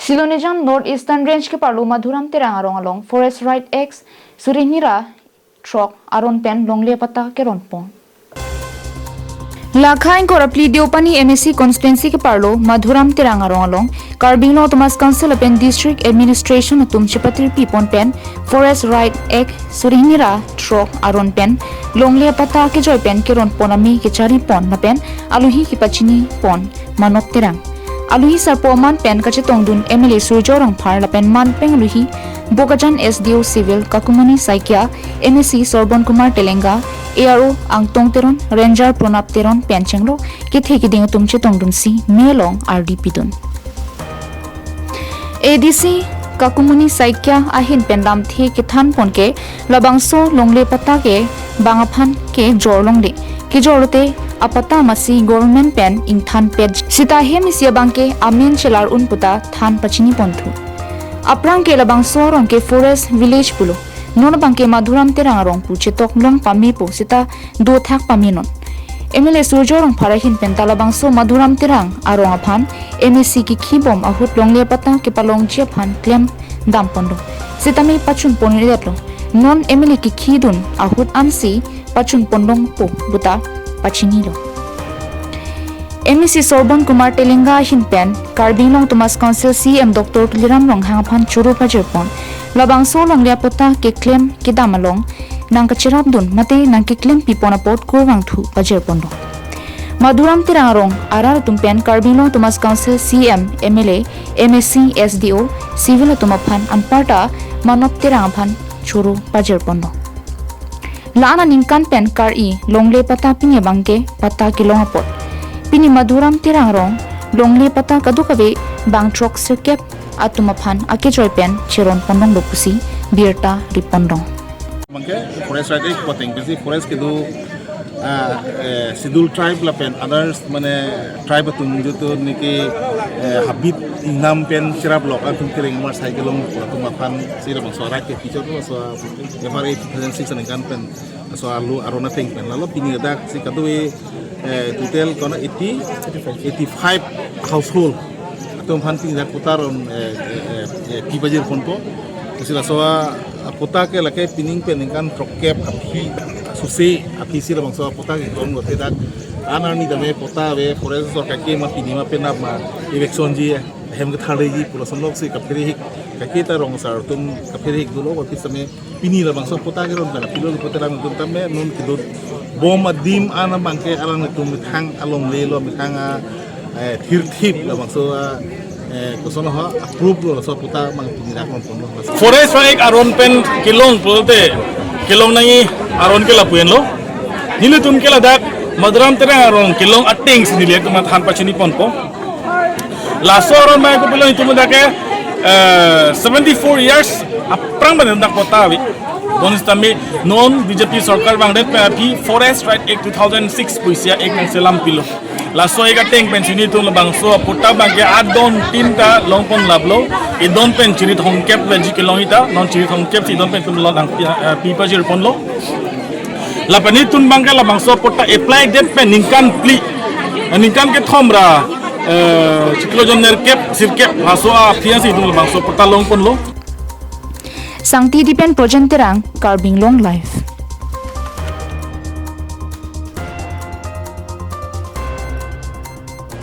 Silonejang Northeastern Range ke parlu madhuram terang arong along Forest Right X Surinira Trok Aron Pen Longle Patta ke Ronpon. Lakhain korapli Diopani MSC constituency ke parlo madhuram terang arong along Carbino Thomas Council Pen District Administration atum Chipatir Pipon Pen Forest Right X Surinira Trok Aron Pen Longle Patta ke joy pen ke Ronpon ami ke chari pon na pen aluhi ki pachini pon manok terang. Aluhi sarpo man pen kache tongdun MLA Surjorang Phar la pen man peng aluhi Bogajan SDO Civil Kakumani Saikya MSC Sorbon Kumar Telenga ARO Angtong Teron Ranger Pronap Teron Penchenglo ke theki ding tumche tongdun si melong RDP dun ADC Kakumani Saikya ahin pendam the ke than pon ke labangso longle patta ke bangaphan ke jorlongle ke jorote apata masi government pen ing than page sita hem sia bangke amen chelar unputa than pachini ponthu aprang ke labang sorong ke forest village pulo non bangke madhuram terang rong pu chetok long pami po sita do thak paminon MLA Surjorang Pharahin pen talabang so madhuram terang arong aphan MSC ki khibom ahut longle pata ke palong che phan claim dam pondo sita me pachun ponri deplo non MLA ki khidun ahut ansi pachun pondong po buta Pachinilo. MSC Sorbon Kumar Telenga hin pen Carbino Thomas Council CM Dr. Liram Long hangaphan churu pajerpon labang so long liapota ke claim ke damalong nang kachirap dun mate nang ke claim pipona pot kurwang thu pajerpon do madhuram tirarong arar tumpen Carbino Thomas Council CM MLA MSC SDO civil tumaphan anparta manop tirangaphan churu pajerpon do Lana Ningkan pen kar I longle pata pinge bangke pata kilong apot. Pini madhuram tirang rong longle pata kadukabe bang trok sirkep atumaphan ake joy pen chiron pondong lopusi birta ripondong. Bangke forest right ek poteng besi forest kedo scheduled tribe la pen others mane tribe tum juto niki habit nam pen chirap lokal tum kering mar cycle long atumaphan sira bang sorak ke pichor so every 2006 Ningkan pen so alu arona thing pen lalo pini dak si kadoi total kona 85 household atum phan ping dak putaron kibajir ponpo sila so pota ke lake pining pen Ningkan trokep api susi api sira bang so pota ke kon gote dak anani dame pota ve forest so kake ma pinima penap ma election ji hem ke thare ji pulason lok si kapri hik kake ta rong sar tum kapri hik dulo wapi same pini la bang so pota ke ron bana pilo pota ram tum tame nun kidut bom adim ana bangke alang tum thang along le lo thang thir thip la bang so kosono ha approve lo so pota mang pini rak mon pon forest right aron pen kilong pulte kilong nangi aron ke lapuen lo nilu tum ke ladak madhuram terang aron kilong ating sinili tum than pachini ponpo laso aron mai ko pilong itu mudake 74 years aprang ban dak pota wi bonus tami non BJP sarkar bang det pi forest right act 2006 puisia ek nang selam pilo laso ega teng pensioni tu labang so puta bangke adon tinta longpon lablo e don pen chiri thongkep veji kilomita non chiri thongkep si don pen tum lo dang pi pajir ponlo lapani tun bangke labang so puta apply det pen Ningkan pli Ningkan ke thomra ciklojon nerkep sirkep laso a fiansi tu labang so puta longpon lo Sangti dipen projen terang Carbing Long Life